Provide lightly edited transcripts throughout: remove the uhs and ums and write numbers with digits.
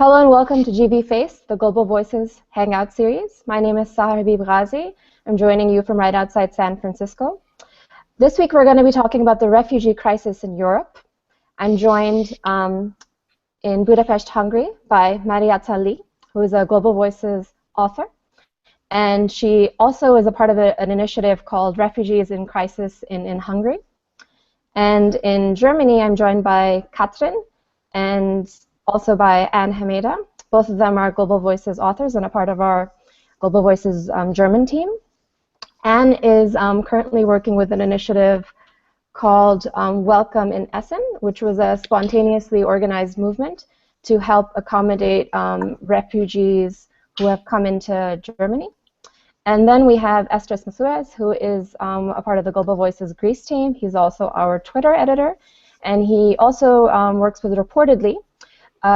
Hello and welcome to GB Face, the Global Voices Hangout series. My name is Sahar Habib Ghazi. I'm joining you from right outside San Francisco. This week we're going to be talking about the refugee crisis in Europe. I'm joined in Budapest, Hungary by Marietta, who is a Global Voices author. And she also is a part of an initiative called Refugees in Crisis in Hungary. And in Germany, I'm joined by Katrin and also by Hemeda. Both of them are Global Voices authors and a part of our Global Voices German team. Anne is currently working with an initiative called Welcome in Essen, which was a spontaneously organized movement to help accommodate refugees who have come into Germany. And then we have Asteris Masouras, who is a part of the Global Voices Greece team. He's also our Twitter editor, and he also works with Reportedly.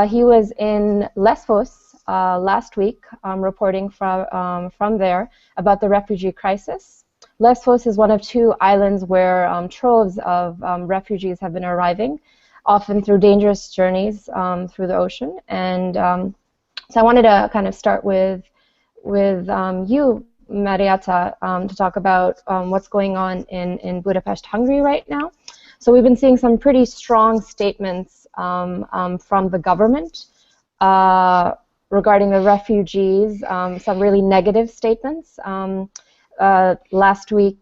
He was in Lesvos last week, reporting from there about the refugee crisis. Lesvos is one of two islands where troves of refugees have been arriving, often through dangerous journeys through the ocean. And so I wanted to kind of start with you, Marietta, to talk about what's going on in Budapest, Hungary right now. So we've been seeing some pretty strong statements from the government regarding the refugees, some really negative statements. Last week,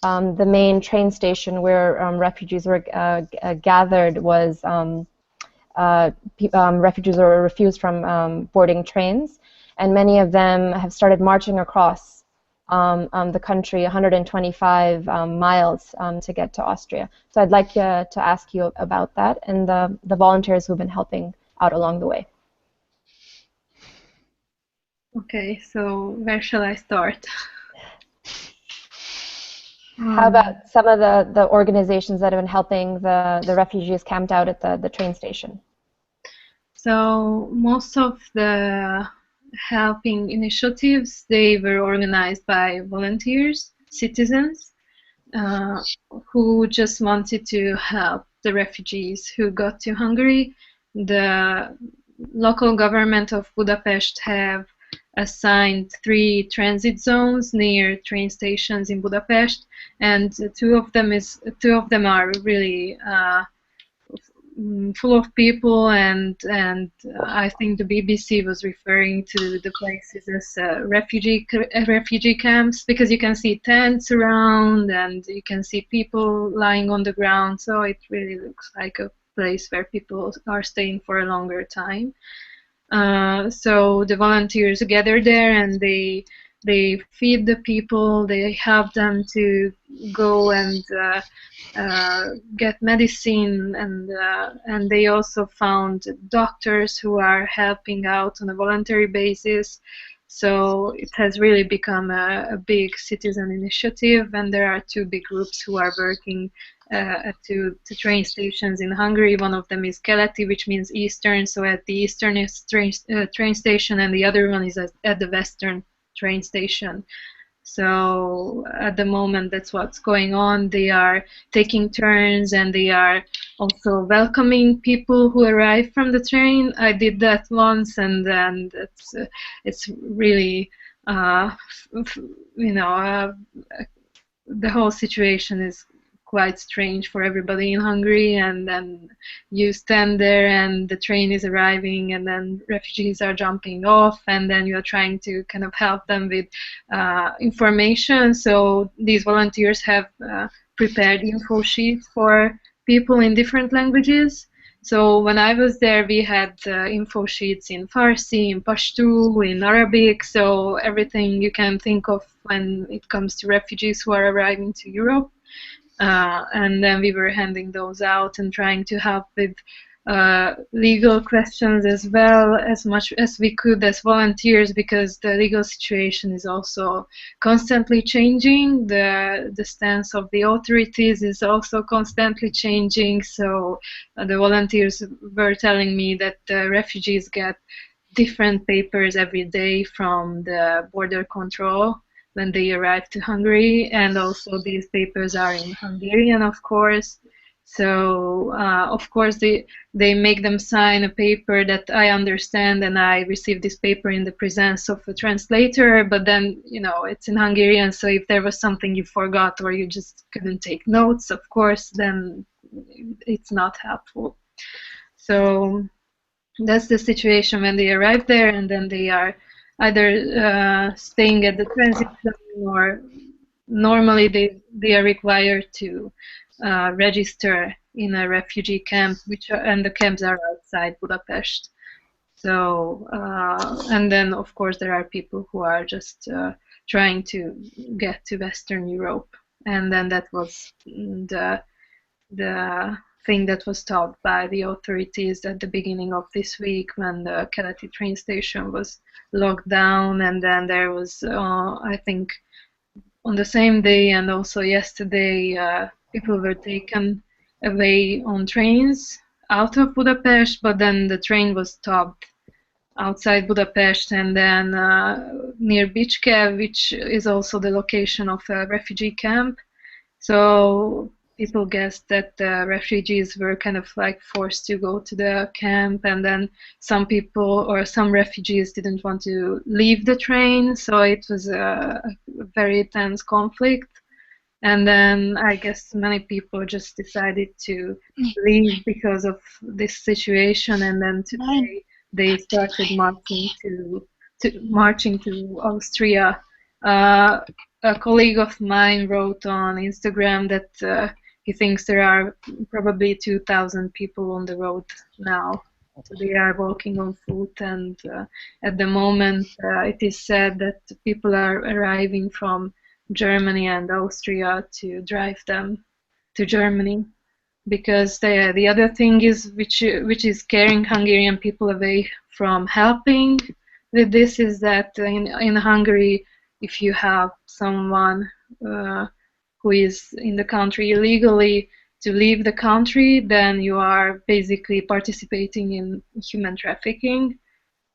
the main train station where refugees were gathered was refugees were refused from boarding trains, and many of them have started marching across the country 125 miles to get to Austria. So I'd like to ask you about that and the volunteers who've been helping out along the way. Okay, so where shall I start? How about some of the organizations that have been helping the refugees camped out at the train station? So most of the helping initiatives, they were organized by volunteers, citizens, who just wanted to help the refugees who got to Hungary. The local government of Budapest have assigned 3 transit zones near train stations in Budapest, and two of them are really full of people, and I think the BBC was referring to the places as refugee camps, because you can see tents around and you can see people lying on the ground, so it really looks like a place where people are staying for a longer time. So the volunteers gather there and they feed the people, they help them to go and get medicine, and they also found doctors who are helping out on a voluntary basis. So it has really become a big citizen initiative, and there are 2 big groups who are working at two train stations in Hungary. One of them is Keleti, which means eastern, so at the easternest train station, and the other one is at the western train station. So at the moment, that's what's going on. They are taking turns, and they are also welcoming people who arrive from the train. I did that once, and then it's really, you know, the whole situation is quite strange for everybody in Hungary, and then you stand there and the train is arriving, and then refugees are jumping off, and then you're trying to kind of help them with information. So these volunteers have prepared info sheets for people in different languages. So when I was there, we had info sheets in Farsi, in Pashto, in Arabic, so everything you can think of when it comes to refugees who are arriving to Europe. And then we were handing those out and trying to help with legal questions as well, as much as we could as volunteers, because the legal situation is also constantly changing. The stance of the authorities is also constantly changing. So the volunteers were telling me that the refugees get different papers every day from the border control when they arrive to Hungary, and also these papers are in Hungarian, of course, So of course they make them sign a paper that I understand, and I received this paper in the presence of a translator. But then it's in Hungarian, so if there was something you forgot or you just couldn't take notes, of course, then it's not helpful. So that's the situation when they arrive there, and then they are either staying at the transit zone, or normally they are required to register in a refugee camp, and the camps are outside Budapest. So and then of course there are people who are just trying to get to Western Europe, and then that was the thing that was told by the authorities at the beginning of this week, when the Keleti train station was locked down, and then there was I think on the same day and also yesterday, people were taken away on trains out of Budapest, but then the train was stopped outside Budapest, and then near Bicske, which is also the location of a refugee camp. So people guessed that the refugees were kind of like forced to go to the camp, and then some people or some refugees didn't want to leave the train, so it was a very tense conflict. And then I guess many people just decided to leave because of this situation, and then today they started marching to Austria. A colleague of mine wrote on Instagram that he thinks there are probably 2,000 people on the road now. So they are walking on foot, and at the moment it is said that people are arriving from Germany and Austria to drive them to Germany. Because the other thing is, which is scaring Hungarian people away from helping with this, is that in Hungary, if you have someone who is in the country illegally to leave the country, then you are basically participating in human trafficking.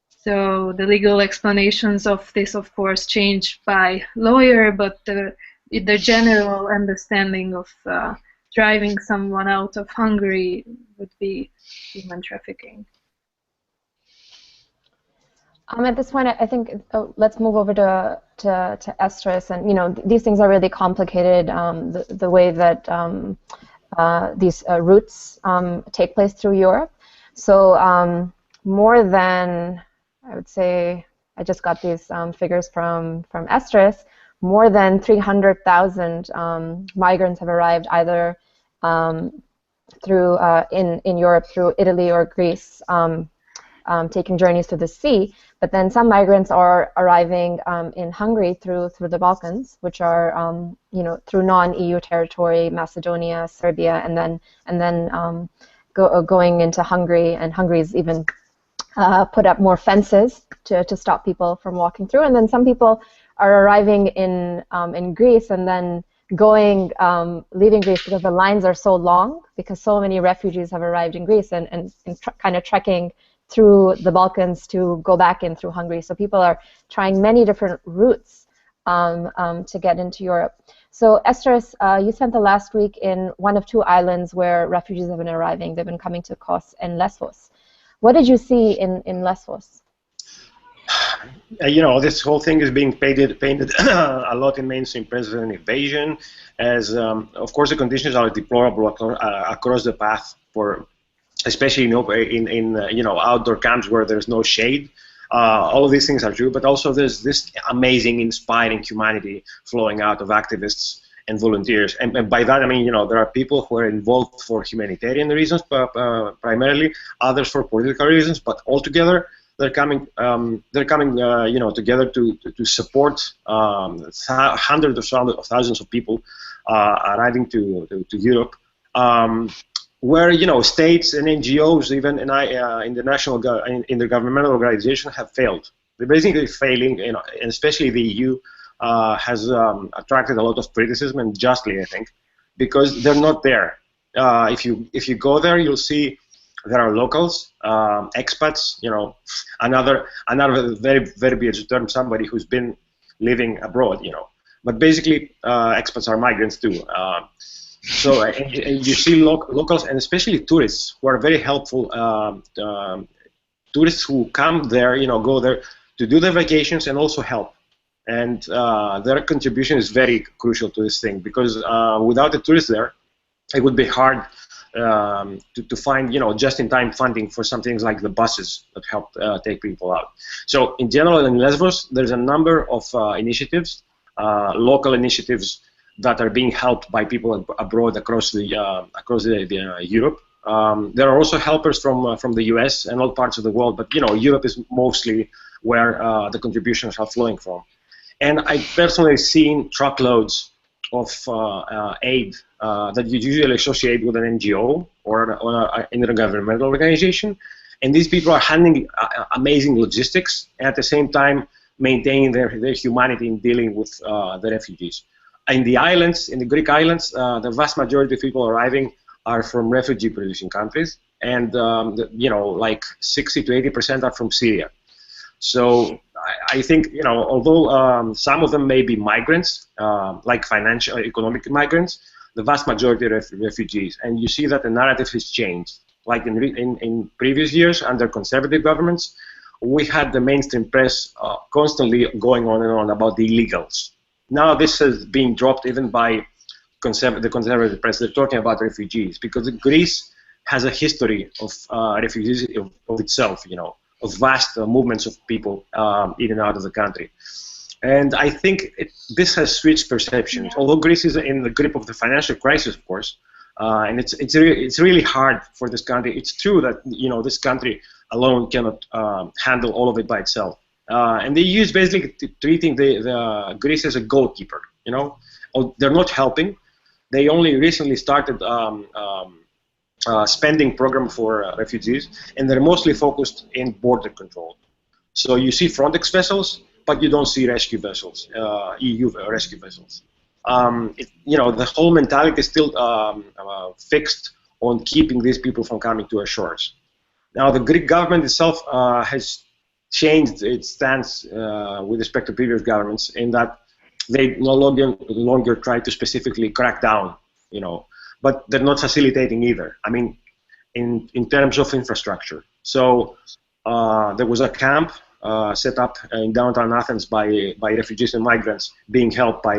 So the legal explanations of this, of course, change by lawyer, but the general understanding of driving someone out of Hungary would be human trafficking. At this point, I think let's move over to Asteris, and these things are really complicated. The way that these routes take place through Europe. So more than, I would say, I just got these figures from Asteris. More than 300,000 migrants have arrived either through in Europe through Italy or Greece, taking journeys through the sea. But then some migrants are arriving in Hungary through the Balkans, which are through non-EU territory, Macedonia, Serbia, and then going into Hungary. And Hungary's even put up more fences to stop people from walking through. And then some people are arriving in Greece and then leaving Greece because the lines are so long, because so many refugees have arrived in Greece and kind of trekking through the Balkans to go back in through Hungary. So people are trying many different routes to get into Europe. So Asteris, you spent the last week in one of two islands where refugees have been arriving. They've been coming to Kos and Lesvos. What did you see in Lesvos? This whole thing is being painted a lot in mainstream press as an invasion, as of course the conditions are deplorable across the path, especially in outdoor camps where there's no shade. All of these things are true, but also there's this amazing, inspiring humanity flowing out of activists and volunteers, and by that I mean there are people who are involved for humanitarian reasons, primarily, others for political reasons, but altogether they're coming together to support hundreds of thousands of people arriving to Europe, where states and NGOs, even in the intergovernmental organization, have failed. They're basically failing, and especially the EU has attracted a lot of criticism, and justly, I think, because they're not there. If you go there, you'll see there are locals, expats, another very very big term, somebody who's been living abroad, But basically, expats are migrants too. So and you see locals and especially tourists who are very helpful. Tourists who come there, go there to do their vacations and also help. And their contribution is very crucial to this thing because without the tourists there, it would be hard to find, just-in-time funding for some things like the buses that help take people out. So in general, in Lesvos, there's a number of initiatives, local initiatives that are being helped by people abroad across the Europe. There are also helpers from the US and all parts of the world, but Europe is mostly where the contributions are flowing from. And I've personally seen truckloads of aid that you usually associate with an NGO or an intergovernmental organization, and these people are handling amazing logistics and at the same time maintaining their humanity in dealing with the refugees. In the islands, in the Greek islands, the vast majority of people arriving are from refugee-producing countries, and like 60 to 80% are from Syria. So I think, although some of them may be migrants, like financial, economic migrants, the vast majority are refugees. And you see that the narrative has changed. Like in previous years, under conservative governments, we had the mainstream press constantly going on and on about the illegals. Now this is being dropped even by the conservative press. They're talking about refugees because Greece has a history of refugees of itself, of vast movements of people in and out of the country. And I think this has switched perceptions. Although Greece is in the grip of the financial crisis, of course, and it's really hard for this country. It's true that this country alone cannot handle all of it by itself. And they use basically treating the Greece as a goalkeeper. They're not helping. They only recently started spending program for refugees, and they're mostly focused in border control. So you see Frontex vessels, but you don't see rescue vessels, EU rescue vessels. The whole mentality is still fixed on keeping these people from coming to our shores. Now, the Greek government itself has changed its stance with respect to previous governments in that they no longer try to specifically crack down, but they're not facilitating either. I mean, in terms of infrastructure. So there was a camp set up in downtown Athens by refugees and migrants being helped by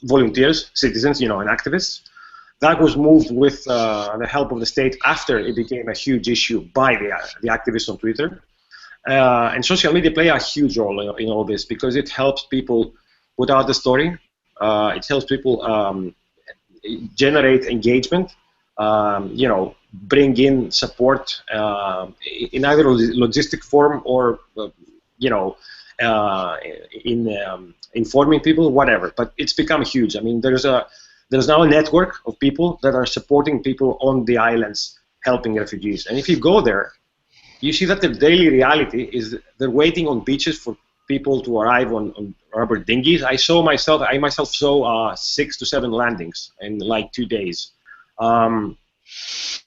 volunteers, citizens, and activists. That was moved with the help of the state after it became a huge issue by the activists on Twitter. And social media play a huge role in all this because it helps people put out the story. It helps people generate engagement, bring in support in either logistic form or, in informing people, whatever. But it's become huge. I mean, there's now a network of people that are supporting people on the islands helping refugees. And if you go there, you see that the daily reality is they're waiting on beaches for people to arrive on rubber dinghies. I myself saw 6 to 7 landings in like 2 days,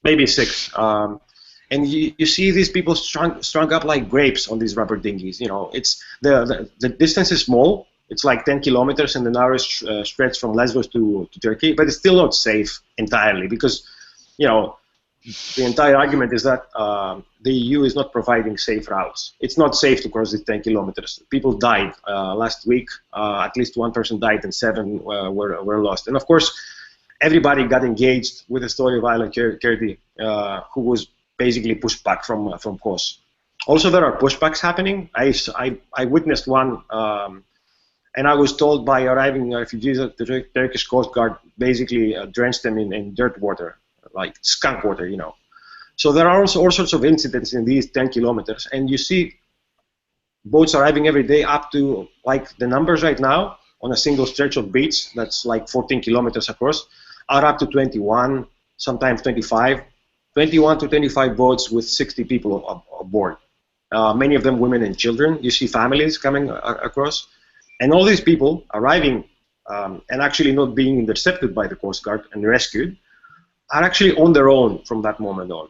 maybe 6. And you see these people strung up like grapes on these rubber dinghies. It's the distance is small. It's like 10 kilometers in the narrowest stretch from Lesvos to Turkey, but it's still not safe entirely because, the entire argument is that the EU is not providing safe routes. It's not safe to cross the 10 kilometers. People died last week. At least 1 person died and 7 were lost. And of course, everybody got engaged with the story of Island Keleti, who was basically pushed back from Kos. Also, there are pushbacks happening. I witnessed one, and I was told by arriving refugees that the Turkish Coast Guard basically drenched them in dirt water, like skunk water, So there are also all sorts of incidents in these 10 kilometers, and you see boats arriving every day up to, like, the numbers right now on a single stretch of beach that's like 14 kilometers across are up to 21, sometimes 25, 21 to 25 boats with 60 people aboard. Many of them women and children. You see families coming across, and all these people arriving and actually not being intercepted by the Coast Guard and rescued are actually on their own from that moment on.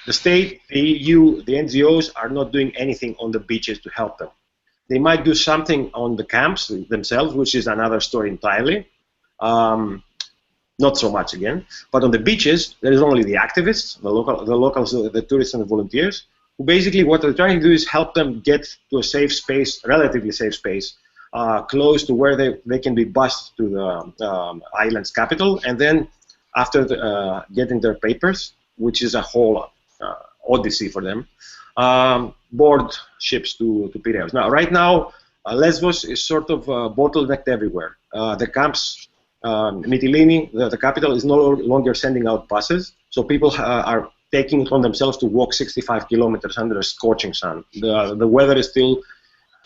The state, the EU, the NGOs are not doing anything on the beaches to help them. They might do something on the camps themselves, which is another story entirely, Not so much again. But on the beaches, there is only the activists, the locals, the tourists, and the volunteers, who basically what they're trying to do is help them get to a safe space, relatively safe space, close to where they can be bused to the island's capital, and then after getting their papers, which is a whole odyssey for them, board ships to Piraeus. Now, right now, Lesvos is sort of bottlenecked everywhere. The camps, Mytilene, the capital, is no longer sending out buses, so people are taking it on themselves to walk 65 kilometers under a scorching sun. The weather is still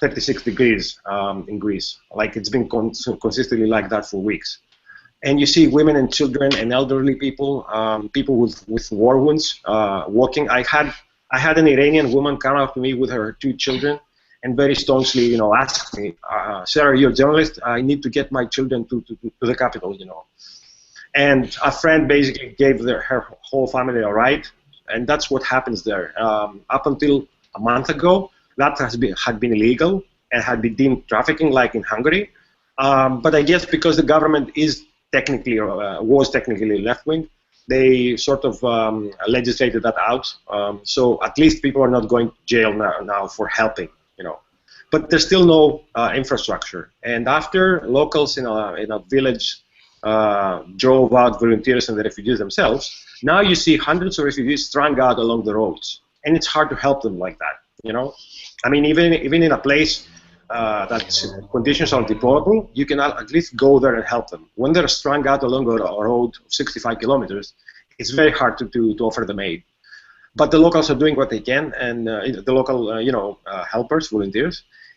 36 degrees in Greece. Like, it's been consistently like that for weeks. And you see women and children and elderly people, people with war wounds, walking. I had an Iranian woman come up to me with her 2 children and very staunchly, ask me, "Sir, you're a journalist. I need to get my children to the capital, And a friend basically gave her whole family a ride, and that's what happens there. Up until a month ago, that had been illegal and had been deemed trafficking, like in Hungary. But I guess because the government is was technically left-wing, they sort of legislated that out. So at least people are not going to jail now for helping, But there's still no infrastructure. And after locals in a village drove out volunteers and the refugees themselves, now you see hundreds of refugees strung out along the roads, and it's hard to help them like that. I mean, even in a place that conditions are deplorable, you can at least go there and help them. When they're strung out along a road of 65 kilometers, it's very hard to offer them aid. But the locals are doing what they can, and the local, helpers, volunteers,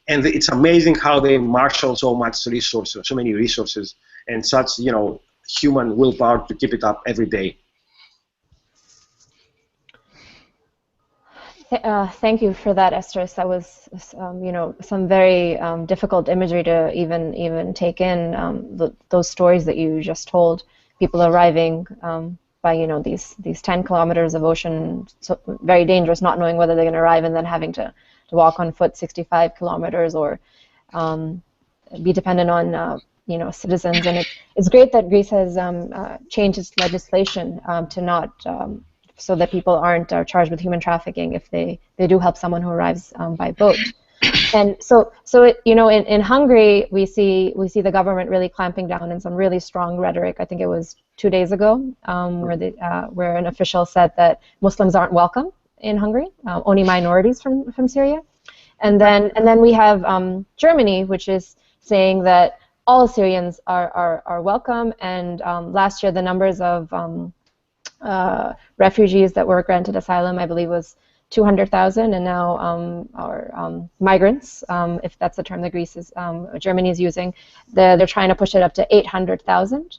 and it's amazing how they marshal so many resources, and such, human willpower to keep it up every day. Thank you for that, Asteris. That was, some very difficult imagery to even take in. Those stories that you just told, people arriving by these 10 kilometers of ocean, so very dangerous, not knowing whether they're going to arrive, and then having to walk on foot 65 kilometers or be dependent on citizens. And it's great that Greece has changed its legislation to not so that people aren't charged with human trafficking if they do help someone who arrives by boat. And so in Hungary we see the government really clamping down in some really strong rhetoric. I think it was 2 days ago where an official said that Muslims aren't welcome in Hungary, only minorities from Syria. And then we have Germany, which is saying that all Syrians are welcome. And last year the numbers of refugees that were granted asylum, I believe, was 200,000, and now our migrants, if that's the term that Germany is using, they're trying to push it up to 800,000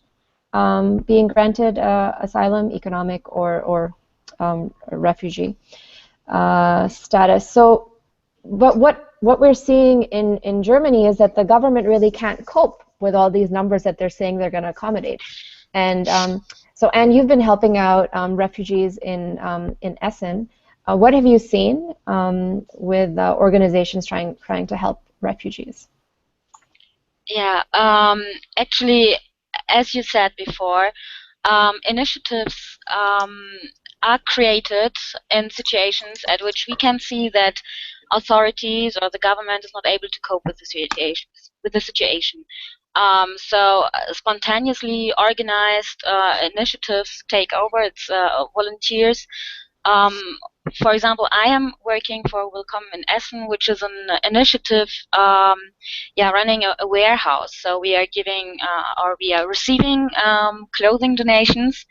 being granted asylum, economic or refugee status. So, but what we're seeing in Germany is that the government really can't cope with all these numbers that they're saying they're going to accommodate, and so, Anne, you've been helping out refugees in Essen. What have you seen with organizations trying to help refugees? Yeah, actually, as you said before, initiatives are created in situations at which we can see that authorities or the government is not able to cope with the situation. So spontaneously organized initiatives take over. It's volunteers. For example, I am working for Willkommen in Essen, which is an initiative, running a warehouse. So we are giving or we are receiving clothing donations,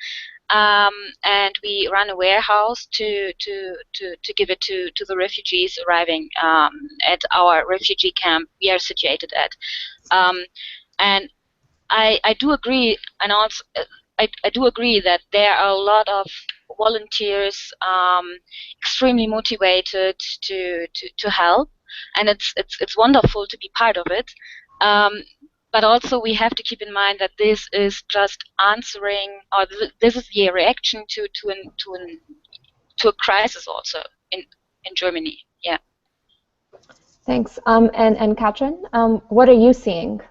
and we run a warehouse to give it to the refugees arriving at our refugee camp we are situated at. And I do agree, and also I do agree that there are a lot of volunteers extremely motivated to help, and it's wonderful to be part of it. But also we have to keep in mind that this is just answering, or this is the reaction to a crisis also in Germany. Yeah. Thanks. And Katrin, what are you seeing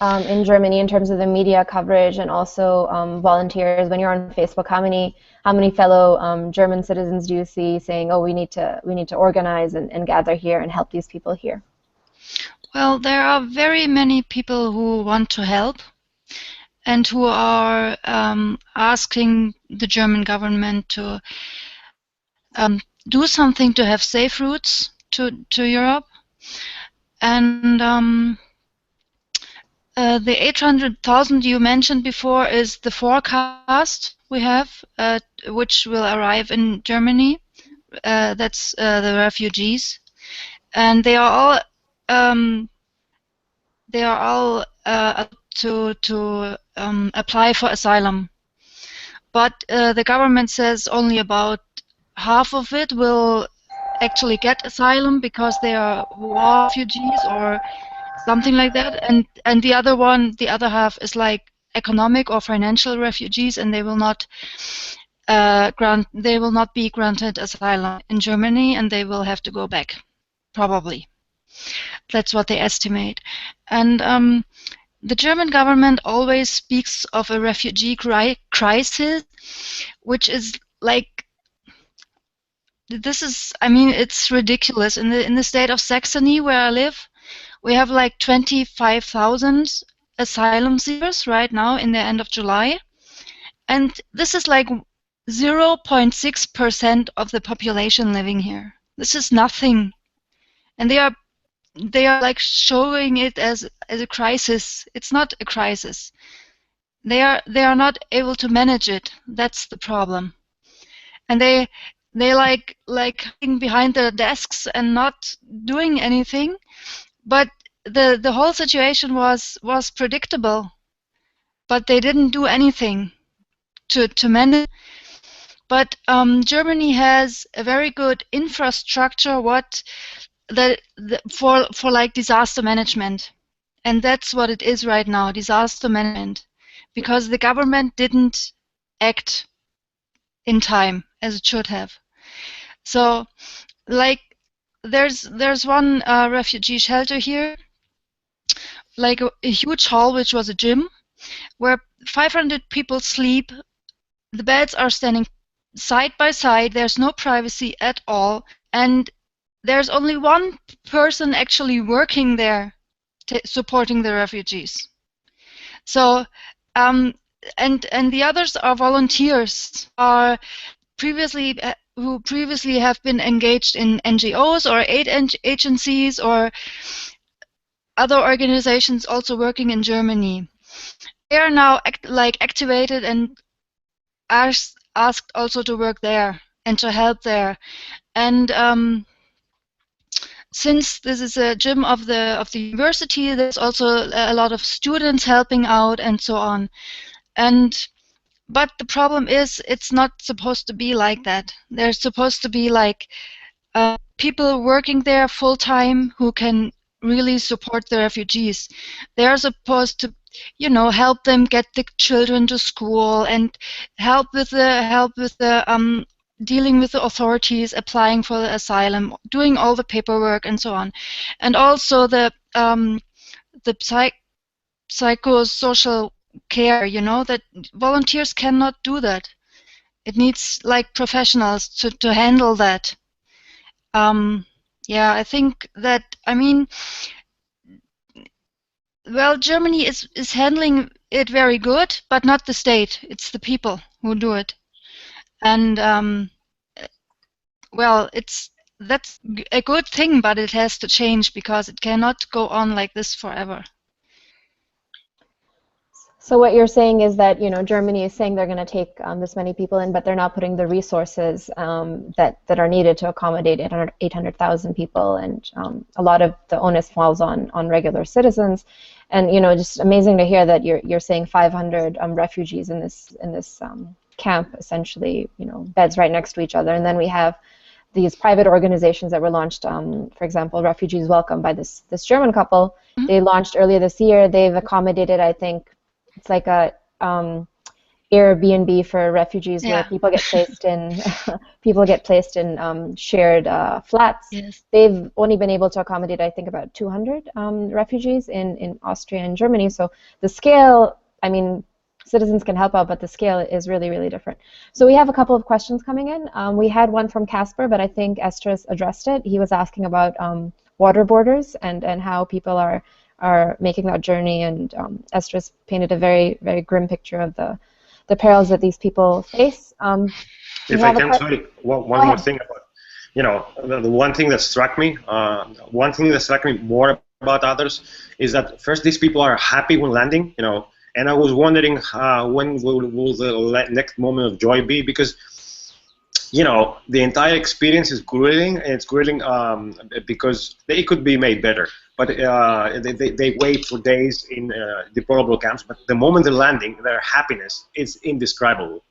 in Germany in terms of the media coverage and also volunteers? When you're on Facebook, how many fellow German citizens do you see saying, "Oh, we need to organize and gather here and help these people here"? Well, there are very many people who want to help and who are asking the German government to do something to have safe routes to Europe. And the 800,000 you mentioned before is the forecast we have, which will arrive in Germany. That's the refugees, and they are all to apply for asylum. But the government says only about half of it will actually get asylum because they are war refugees or something like that, and the other half is like economic or financial refugees, and they will not be granted asylum in Germany, and they will have to go back, probably. That's what they estimate. And the German government always speaks of a refugee crisis, which is like, it's ridiculous. In the state of Saxony, where I live, we have like 25,000 asylum seekers right now in the end of July, and this is like 0.6% of the population living here. This is nothing, and they are like showing it as a crisis. It's not a crisis. They are not able to manage it. That's the problem, and they like hiding behind their desks and not doing anything. But the whole situation was predictable, but they didn't do anything to manage. But Germany has a very good infrastructure for like disaster management, and that's what it is right now, disaster management, because the government didn't act in time as it should have. So, like, there's one refugee shelter here, like a huge hall which was a gym, where 500 people sleep. The beds are standing side by side. There's no privacy at all, and there's only one person actually working there, supporting the refugees. So, and the others are volunteers, who previously have been engaged in NGOs or aid agencies or other organizations also working in Germany. They are now activated and asked also to work there and to help there. And since this is a gym of the university, there's also a lot of students helping out and so on. But the problem is, it's not supposed to be like that. There's supposed to be like people working there full time who can really support the refugees. They're supposed to, help them get the children to school and help with the dealing with the authorities, applying for the asylum, doing all the paperwork and so on, and also the psychosocial care. That volunteers cannot do that. It needs like professionals to handle that. Yeah, I think that, well, Germany is handling it very good, but not the state. It's the people who do it. And well, that's a good thing, but it has to change because it cannot go on like this forever. So what you're saying is that Germany is saying they're going to take this many people in, but they're not putting the resources that are needed to accommodate 800,000 people, and a lot of the onus falls on regular citizens. And just amazing to hear that you're saying 500 refugees in this camp, essentially, beds right next to each other, and then we have these private organizations that were launched. For example, Refugees Welcome by this German couple. Mm-hmm. They launched earlier this year. They've accommodated, I think, it's like a Airbnb for refugees, where Yeah. people get placed in shared flats. Yes. They've only been able to accommodate, I think, about 200 refugees in Austria and Germany. So the scale, I mean, citizens can help out, but the scale is really, really different. So we have a couple of questions coming in. We had one from Casper, but I think Asteris addressed it. He was asking about water borders and how people are making that journey, and Asteris painted a very, very grim picture of the perils that these people face. If I can, sorry, one more thing about, the one thing that struck me, more about others is that first, these people are happy when landing, and I was wondering when will the next moment of joy be, because the entire experience is grueling, and it's grueling because they could be made better. But they wait for days in deplorable camps. But the moment they're landing, their happiness is indescribable,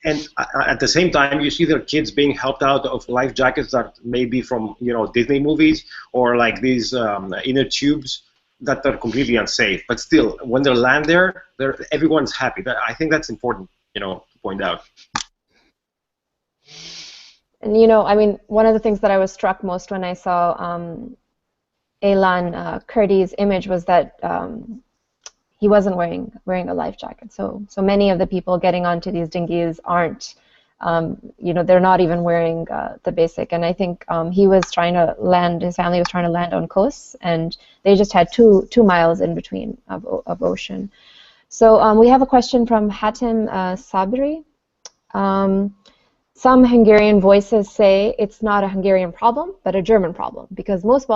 and at the same time, you see their kids being helped out of life jackets that may be from Disney movies, or like these inner tubes that are completely unsafe. But still, when they land there, everyone's happy. I think that's important, to point out. And I mean, one of the things that I was struck most when I saw Elan Kurdi's image was that he wasn't wearing a life jacket. So many of the people getting onto these dinghies aren't, they're not even wearing the basic. And I think he was trying to land, his family was trying to land on coasts, and they just had two miles in between of ocean. So we have a question from Hatem Sabri. Some Hungarian voices say it's not a Hungarian problem, but a German problem, because most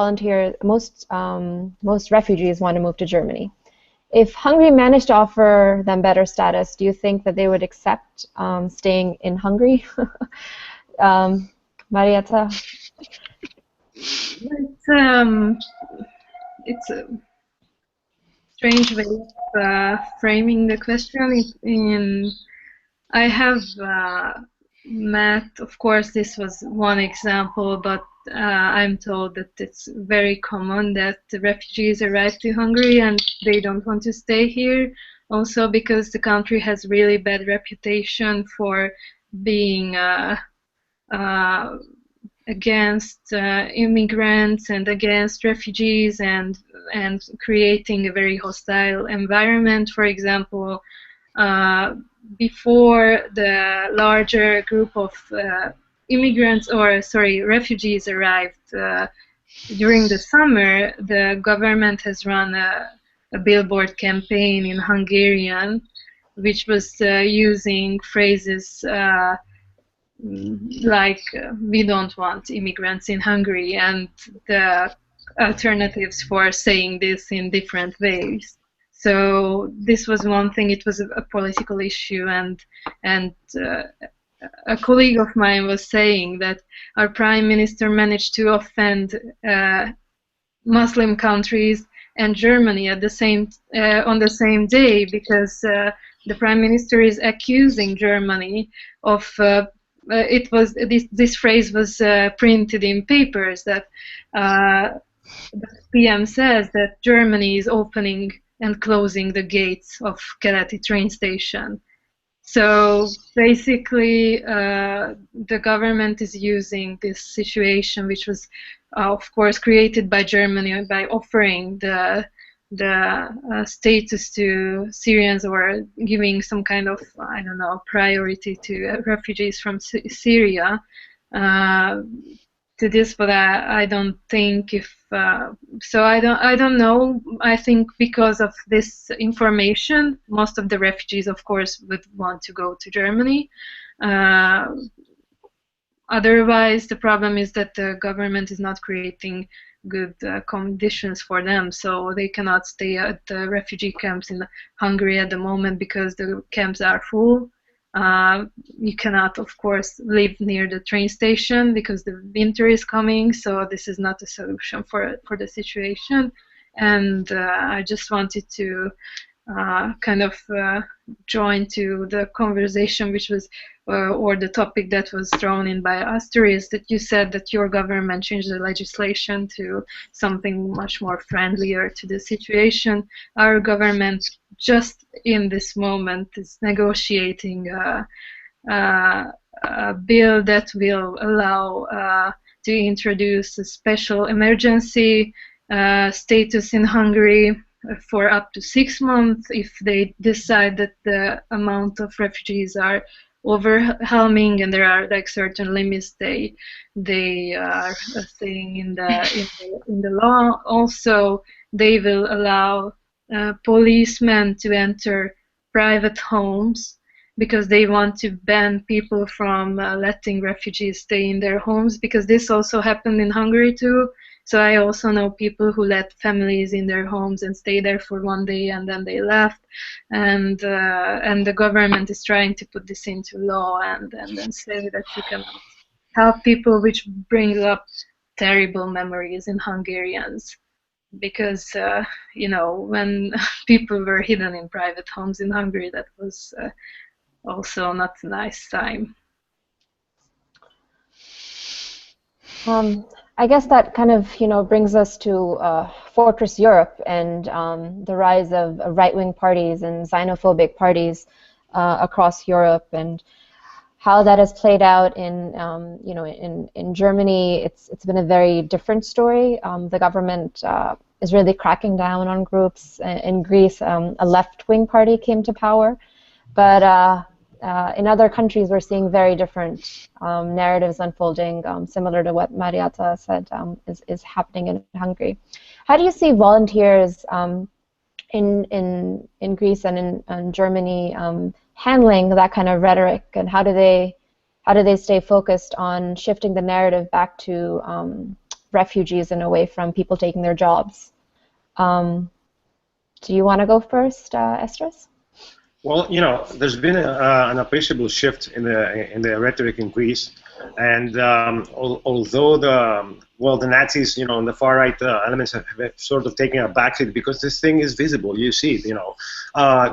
refugees want to move to Germany. If Hungary managed to offer them better status, do you think that they would accept staying in Hungary? Marietta? It's a strange way of framing the question. I have met, of course, this was one example, but I'm told that it's very common that the refugees arrive to Hungary and they don't want to stay here, also because the country has really bad reputation for being against immigrants and against refugees, and creating a very hostile environment. For example, before the larger group of refugees arrived during the summer, the government has run a billboard campaign in Hungarian, which was using phrases like "we don't want immigrants in Hungary," and the alternatives for saying this in different ways. So this was one thing. It was a political issue, and a colleague of mine was saying that our prime minister managed to offend Muslim countries and Germany at the same on the same day, because the prime minister is accusing Germany of this phrase was printed in papers that the PM says that Germany is opening and closing the gates of Keleti train station. So basically, the government is using this situation, which was, of course, created by Germany by offering the status to Syrians, or giving some kind of, I don't know, priority to refugees from Syria. To this, but I don't think so. I don't know. I think because of this information, most of the refugees, of course, would want to go to Germany. Otherwise, the problem is that the government is not creating good conditions for them, so they cannot stay at the refugee camps in Hungary at the moment because the camps are full. You cannot, of course, live near the train station because the winter is coming, so this is not a solution for the situation. And I just wanted to kind of join to the conversation, which was or the topic that was thrown in by Asteris, that you said that your government changed the legislation to something much more friendlier to the situation. Our government just in this moment is negotiating a bill that will allow to introduce a special emergency status in Hungary for up to 6 months if they decide that the amount of refugees are overwhelming and there are like certain limits they are saying in the law. Also, they will allow policemen to enter private homes because they want to ban people from letting refugees stay in their homes, because this also happened in Hungary too. So I also know people who let families in their homes and stay there for 1 day and then they left, and the government is trying to put this into law and say that you can help people, which brings up terrible memories in Hungarians, because you know, when people were hidden in private homes in Hungary, that was also not a nice time. I guess that kind of, you know, brings us to Fortress Europe and the rise of right-wing parties and xenophobic parties across Europe, and how that has played out in, you know, in Germany. It's been a very different story. The government is really cracking down on groups. In Greece, a left-wing party came to power, but in other countries, we're seeing very different narratives unfolding, similar to what Marietta said is happening in Hungary. How do you see volunteers in Greece and in Germany handling that kind of rhetoric, and how do they stay focused on shifting the narrative back to refugees and away from people taking their jobs? Do you want to go first, Asteris? Well, you know, there's been an appreciable shift in the rhetoric in Greece, and although the Nazis, you know, and the far right elements have sort of taken a backseat because this thing is visible, you see it, you know,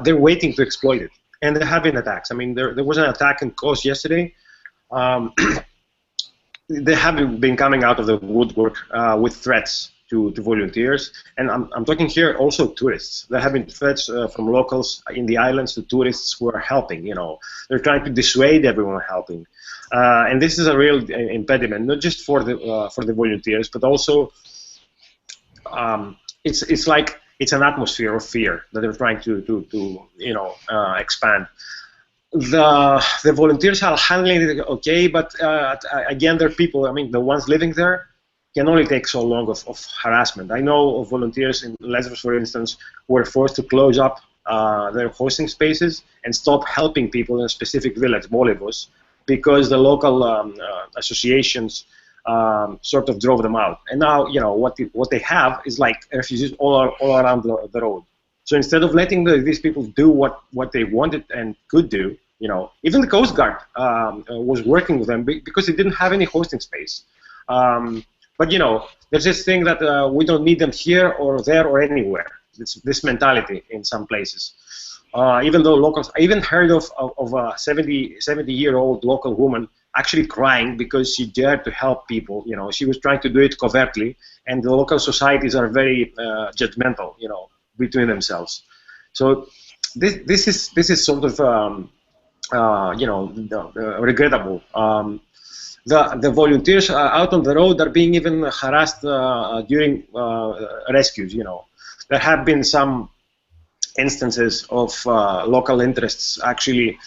they're waiting to exploit it, and there have been attacks. I mean, there was an attack in Kos yesterday. They have been coming out of the woodwork with threats to volunteers, and I'm talking here also tourists. There have been threats from locals in the islands to tourists who are helping. You know, they're trying to dissuade everyone helping, and this is a real impediment, not just for the volunteers, but also it's like it's an atmosphere of fear that they're trying to you know expand. The volunteers are handling it okay, but again, they're people. I mean, the ones living there can only take so long of harassment. I know of volunteers in Lesvos, for instance, who were forced to close up their hosting spaces and stop helping people in a specific village, Bolivos, because the local associations sort of drove them out. And now, you know, what they have is like refugees all around the road. So instead of letting these people do what they wanted and could do, you know, even the Coast Guard was working with them because they didn't have any hosting space. But you know, there's this thing that we don't need them here or there or anywhere. It's this mentality in some places. Even though locals, I even heard of a 70-year-old local woman actually crying because she dared to help people. You know, she was trying to do it covertly, and the local societies are very judgmental, you know, between themselves. So this is sort of you know, regrettable. The volunteers out on the road are being even harassed during rescues. You know, there have been some instances of local interests actually,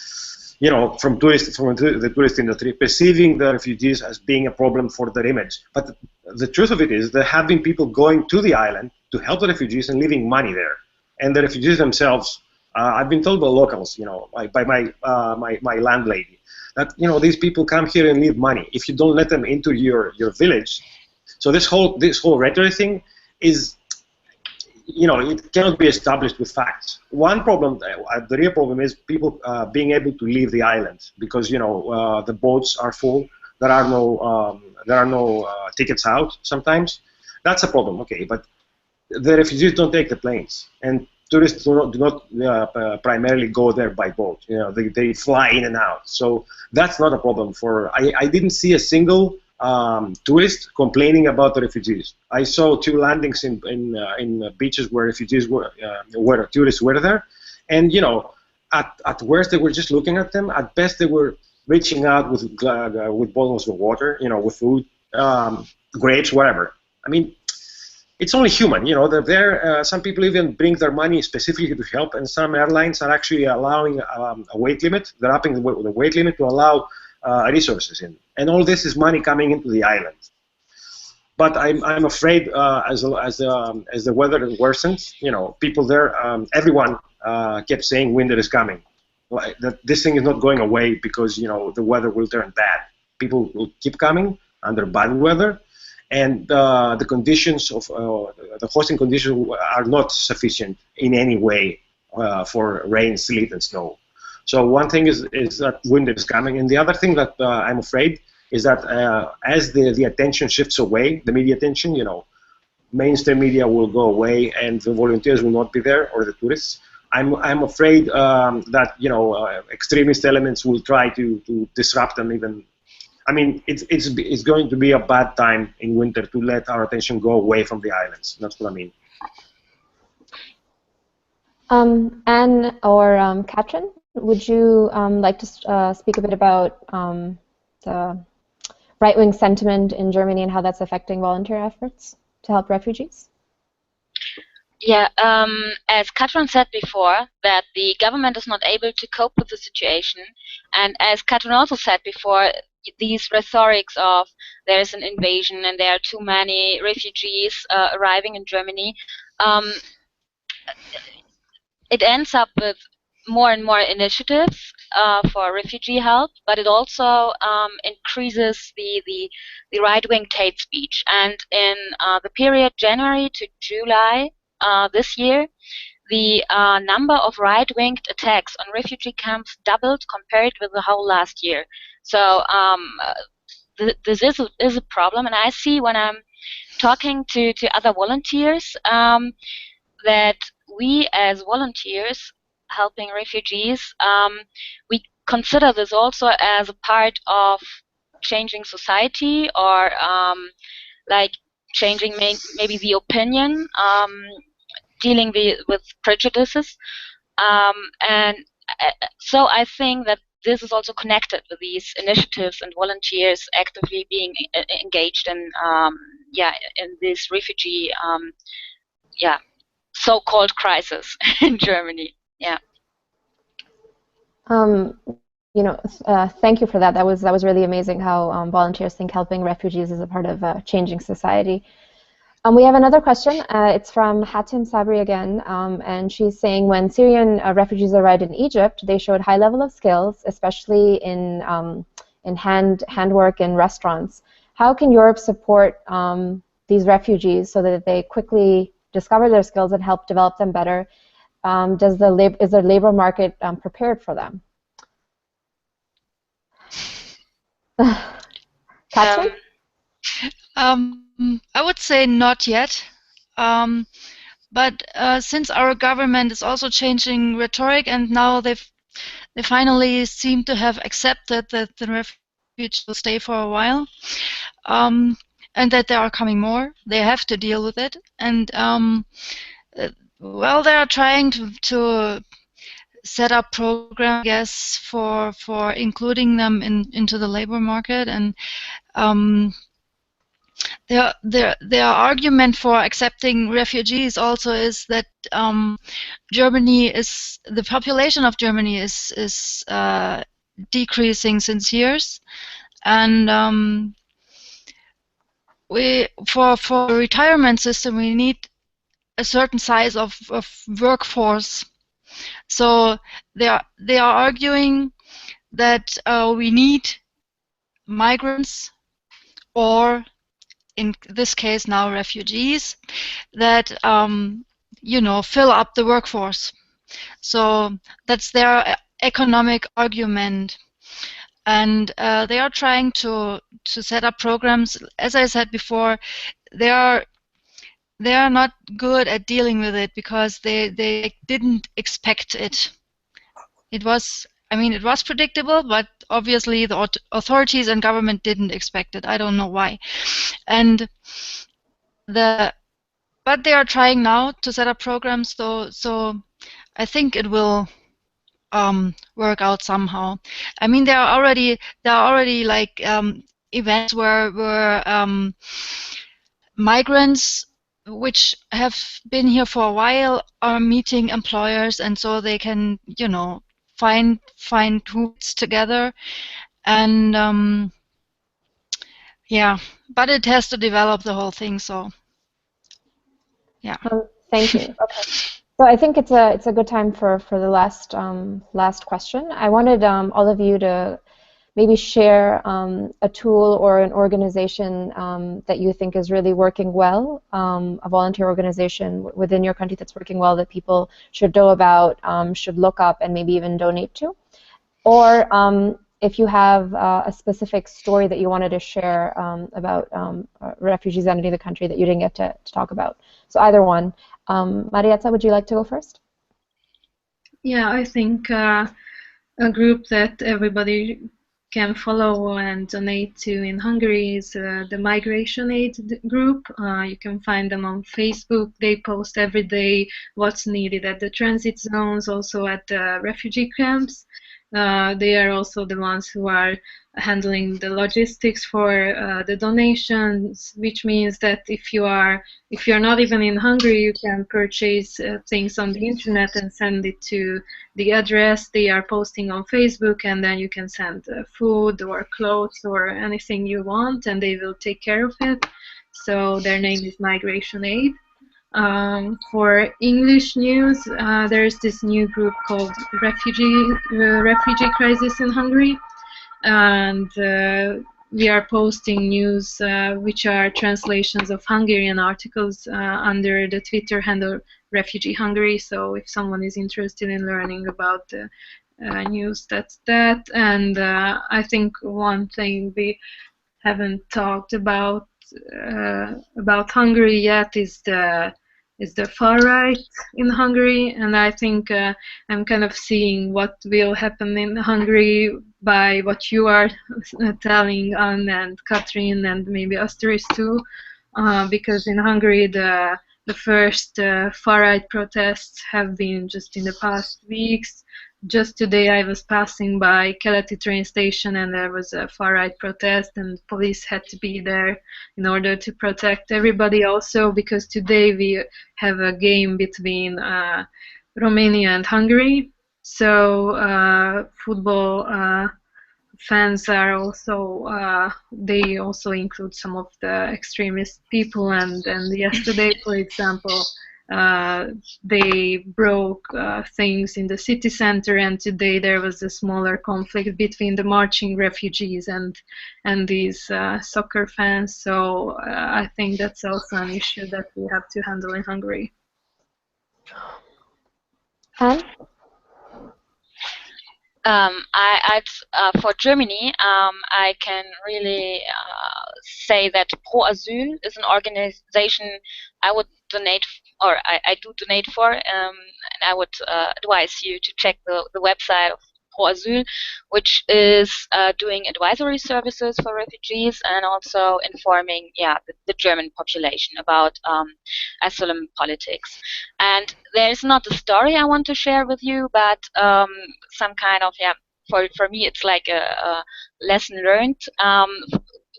you know, from the tourist industry perceiving the refugees as being a problem for their image. But the truth of it is, there have been people going to the island to help the refugees and leaving money there, and the refugees themselves. I've been told by locals, you know, by my landlady, that, you know, these people come here and leave money if you don't let them into your village. So this whole rhetoric thing is, you know, it cannot be established with facts. One problem, the real problem, is people being able to leave the island because, you know, the boats are full. There are no tickets out sometimes. That's a problem, okay, but the refugees don't take the planes, and tourists do not primarily go there by boat. You know, they fly in and out. So that's not a problem. I didn't see a single tourist complaining about the refugees. I saw 2 landings in beaches where refugees were, where tourists were there, and you know, at worst they were just looking at them. At best they were reaching out with bottles of water, you know, with food, grapes, whatever. I mean, it's only human, you know. They're there. Some people even bring their money specifically to help, and some airlines are actually allowing a weight limit. They're upping the weight limit to allow resources in, and all this is money coming into the island. But I'm afraid as the weather worsens, you know, people there, everyone kept saying winter is coming. Like, that this thing is not going away because, you know, the weather will turn bad. People will keep coming under bad weather, and the conditions of the hosting conditions are not sufficient in any way for rain, sleet, and snow. So one thing is that winter is coming, and the other thing that I'm afraid is that as the attention shifts away, the media attention, you know, mainstream media will go away, and the volunteers will not be there, or the tourists. I'm afraid that, you know, extremist elements will try to disrupt them even. I mean, it's going to be a bad time in winter to let our attention go away from the islands. That's what I mean. Anne or Katrin, would you like to speak a bit about the right-wing sentiment in Germany and how that's affecting volunteer efforts to help refugees? Yeah, as Katrin said before, that the government is not able to cope with the situation, and as Katrin also said before, these rhetorics of there is an invasion and there are too many refugees arriving in Germany, it ends up with more and more initiatives for refugee help, but it also increases the right-wing hate speech. And in the period January to July this year, the number of right-winged attacks on refugee camps doubled compared with the whole last year. So this is a problem, and I see when I'm talking to other volunteers that we as volunteers helping refugees, we consider this also as a part of changing society, or like changing maybe the opinion, dealing with prejudices, and so I think that this is also connected with these initiatives and volunteers actively being engaged in in this refugee so-called crisis in Germany. Yeah. You know, thank you for that. That was really amazing how volunteers think helping refugees is a part of changing society. We have another question. It's from Hatim Sabri again, and she's saying when Syrian refugees arrived in Egypt, they showed high level of skills, especially in handwork in restaurants. How can Europe support these refugees so that they quickly discover their skills and help develop them better? Is the labor market prepared for them? Katrin? I would say not yet, but since our government is also changing rhetoric, and now they finally seem to have accepted that the refugees will stay for a while, and that there are coming more, they have to deal with it, and well, they are trying to set up programs, I guess, for including them into the labor market, and their argument for accepting refugees also is that the population of Germany is decreasing since years, and for a retirement system we need a certain size of workforce. So they are arguing that we need migrants, or in this case now refugees, that fill up the workforce. So that's their economic argument, and they are trying to set up programs. As I said before, they are they are not good at dealing with it because they didn't expect it. It was, I mean, it was predictable, but obviously the authorities and government didn't expect it. I don't know why. And but they are trying now to set up programs, so I think it will work out somehow. I mean, there are already like events where migrants which have been here for a while are meeting employers, and so they can, you know, find who fits together, and yeah, but it has to develop the whole thing. So yeah. Thank you. Okay. So I think it's a good time for the last question. I wanted all of you to maybe share a tool or an organization that you think is really working well, a volunteer organization within your country that's working well that people should know about, should look up, and maybe even donate to. Or if you have a specific story that you wanted to share about refugees entering the country that you didn't get to talk about. So either one. Marietta, would you like to go first? Yeah, I think a group that everybody can follow and donate to in Hungary is the Migration Aid group. You can find them on Facebook. They post every day what's needed at the transit zones, also at the refugee camps. They are also the ones who are handling the logistics for the donations, which means that if you're not even in Hungary, you can purchase things on the internet and send it to the address they are posting on Facebook, and then you can send food or clothes or anything you want, and they will take care of it. So their name is Migration Aid. For English news, there's this new group called Refugee Crisis in Hungary, and we are posting news which are translations of Hungarian articles under the Twitter handle Refugee Hungary. So if someone is interested in learning about the news, that's that. And I think one thing we haven't talked about Hungary yet is the far right in Hungary, and I think I'm kind of seeing what will happen in Hungary by what you are telling, Anne and Katrin, and maybe Asteris too, because in Hungary the first far right protests have been just in the past weeks. Just today I was passing by Keleti train station and there was a far-right protest, and police had to be there in order to protect everybody also, because today we have a game between Romania and Hungary. So football fans are also, they also include some of the extremist people, and yesterday, for example, they broke things in the city center, and today there was a smaller conflict between the marching refugees and these soccer fans. So I think that's also an issue that we have to handle in Hungary. Anne? For Germany, I can really say that Pro Asyl is an organization I would donate, or I do donate for, and I would advise you to check the website of Pro Asyl, which is doing advisory services for refugees and also informing the German population about asylum politics. And there's not a story I want to share with you, but some kind of, for me it's like a lesson learned.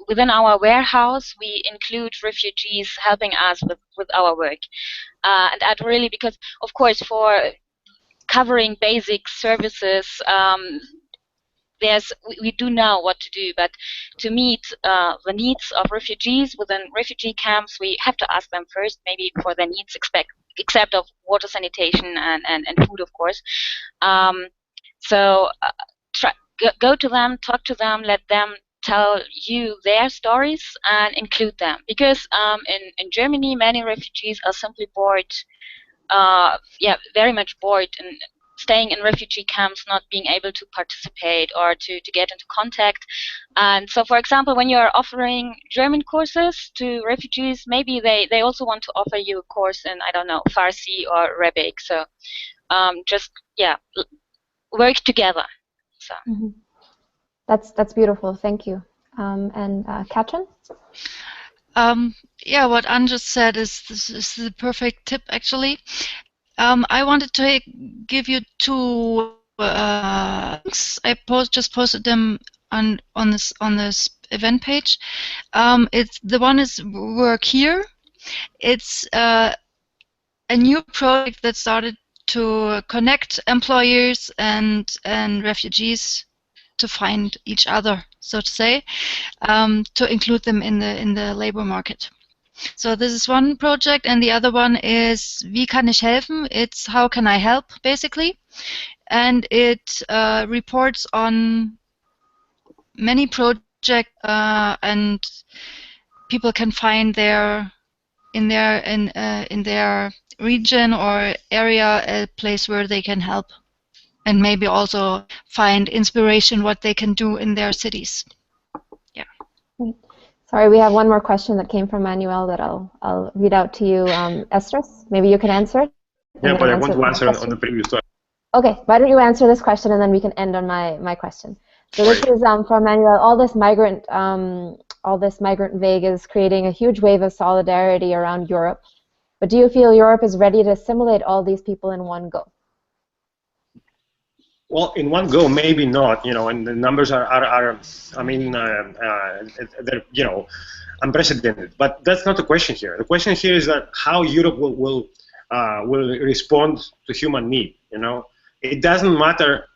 Within our warehouse, we include refugees helping us with our work. And I'd really, because of course for covering basic services, we do know what to do, but to meet the needs of refugees within refugee camps, we have to ask them first, maybe for their needs, except of water, sanitation, and food, of course. So go to them, talk to them, let them tell you their stories and include them, because in Germany many refugees are simply bored, very much bored in staying in refugee camps, not being able to participate or to get into contact. And so, for example, when you are offering German courses to refugees, maybe they also want to offer you a course in, I don't know, Farsi or Arabic. So just, yeah, work together. So. Mm-hmm. That's beautiful. Thank you. And Katrin? Yeah, what Anne just said is the perfect tip, actually. I wanted to give you two links. I just posted them on this event page. It's the one is Work Here. It's a new project that started to connect employers and refugees to find each other, so to say, to include them in the labor market. So this is one project, and the other one is Wie kann ich helfen? It's how can I help, basically, and it reports on many projects, and people can find in their region or area a place where they can help, and maybe also find inspiration what they can do in their cities. Yeah. Sorry, we have one more question that came from Manuel that I'll read out to you. Asteris, maybe you can answer it? Yeah, but I want to answer on the previous one. Okay, why don't you answer this question and then we can end on my question. So this is from Manuel. All this migrant wave is creating a huge wave of solidarity around Europe. But do you feel Europe is ready to assimilate all these people in one go? Well, in one go, maybe not, and the numbers are I mean, they're, unprecedented. But that's not the question here. The question here is that how Europe will respond to human need, It doesn't matter,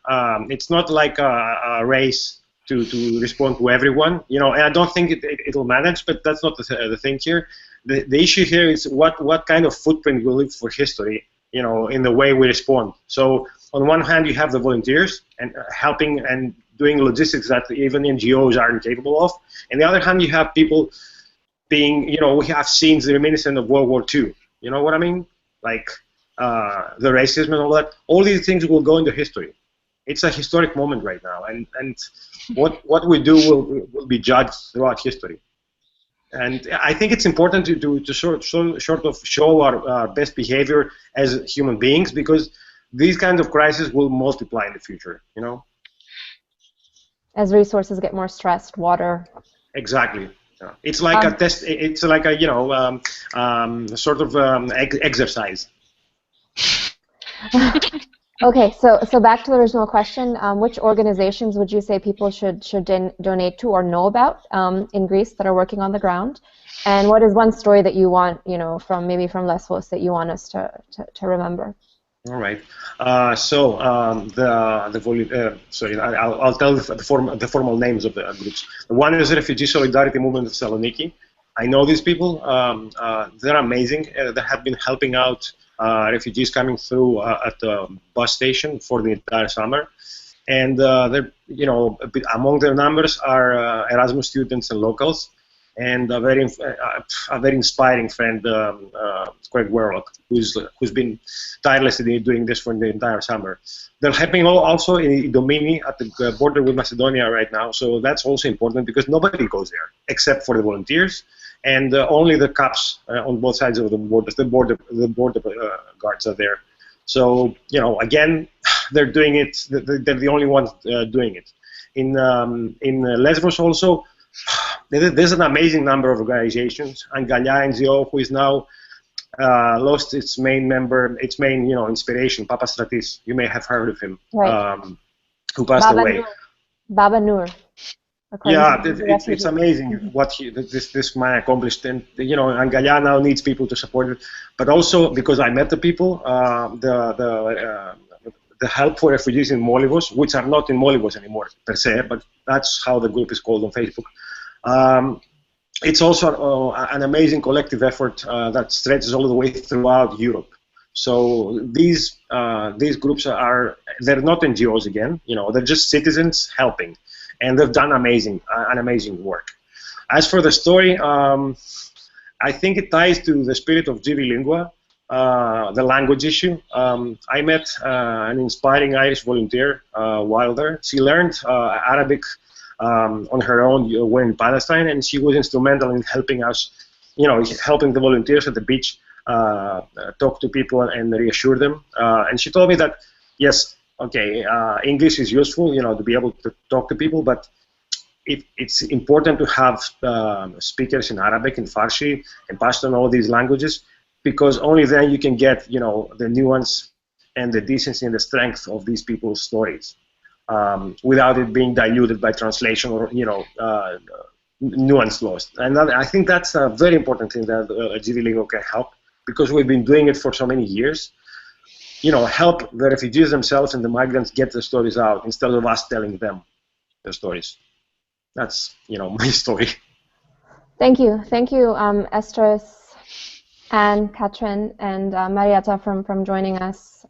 it's not like a race to respond to everyone, and I don't think it'll manage, but that's not the thing here. The issue here is what kind of footprint we leave for history, in the way we respond. So on one hand, you have the volunteers and helping and doing logistics that even NGOs aren't capable of. On the other hand, you have people being, we have scenes reminiscent of World War II. You know what I mean? Like the racism and all that. All these things will go into history. It's a historic moment right now, and what we do will be judged throughout history. And I think it's important to sort of show our best behavior as human beings, because these kinds of crises will multiply in the future, As resources get more stressed, water. Exactly. Yeah. It's like a test. It's like a sort of exercise. Okay, so back to the original question. Which organizations would you say people should donate to or know about in Greece that are working on the ground? And what is one story that you want, from Lesvos that you want us to remember? All right. Sorry, I'll tell the formal names of the groups. One is Refugee Solidarity Movement of Thessaloniki. I know these people. They're amazing. They have been helping out refugees coming through at the bus station for the entire summer, and they're, among their numbers are Erasmus students and locals, and a very inspiring friend, Craig Werlock, who's been tirelessly doing this for the entire summer. They're helping also in Idomeni at the border with Macedonia right now, so that's also important because nobody goes there except for the volunteers. And only the cops on both sides of the border, the border guards are there. So again, they're doing it. They're the only ones doing it. In Lesvos also, there's an amazing number of organizations. Angalia NGO, who is now lost its main member, its main inspiration, Papa Stratis. You may have heard of him, right. Who passed away. Baba Noor. Yeah, it's amazing what this man accomplished, and Angalia now needs people to support it, but also because I met the people, the help for refugees in Molivos, which are not in Molivos anymore per se, but that's how the group is called on Facebook. It's also an amazing collective effort that stretches all the way throughout Europe. So these groups they're not NGOs again, they're just citizens helping. And they've done an amazing work. As for the story, I think it ties to the spirit of Jivi Lingua, the language issue. I met an inspiring Irish volunteer while there. She learned Arabic on her own when in Palestine, and she was instrumental in helping us, helping the volunteers at the beach talk to people and reassure them. And she told me that, yes, okay, English is useful, to be able to talk to people, but it's important to have speakers in Arabic, in Farsi, and Pashtun, all these languages, because only then you can get, the nuance and the decency and the strength of these people's stories, without it being diluted by translation or, nuance lost. And I think that's a very important thing that GV Lingo can help, because we've been doing it for so many years. Help the refugees themselves and the migrants get the stories out instead of us telling them the stories. That's, my story. Thank you, Asteris, and Katrin, and Marietta from joining us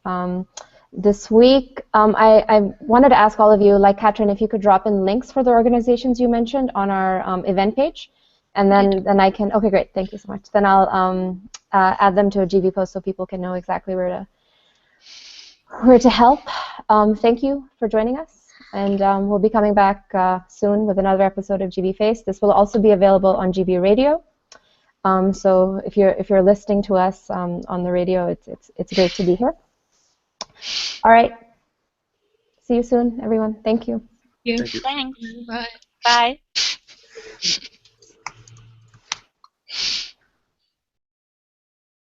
this week. I wanted to ask all of you, like Katrin, if you could drop in links for the organizations you mentioned on our event page, and then I can. Okay, great. Thank you so much. Then I'll add them to a GV post so people can know exactly where to help. Thank you for joining us. And we'll be coming back soon with another episode of GB Face. This will also be available on GB Radio. So if you're listening to us on the radio, it's great to be here. All right. See you soon, everyone. Thank you. Yeah. Thank you. Thanks. Bye. Bye.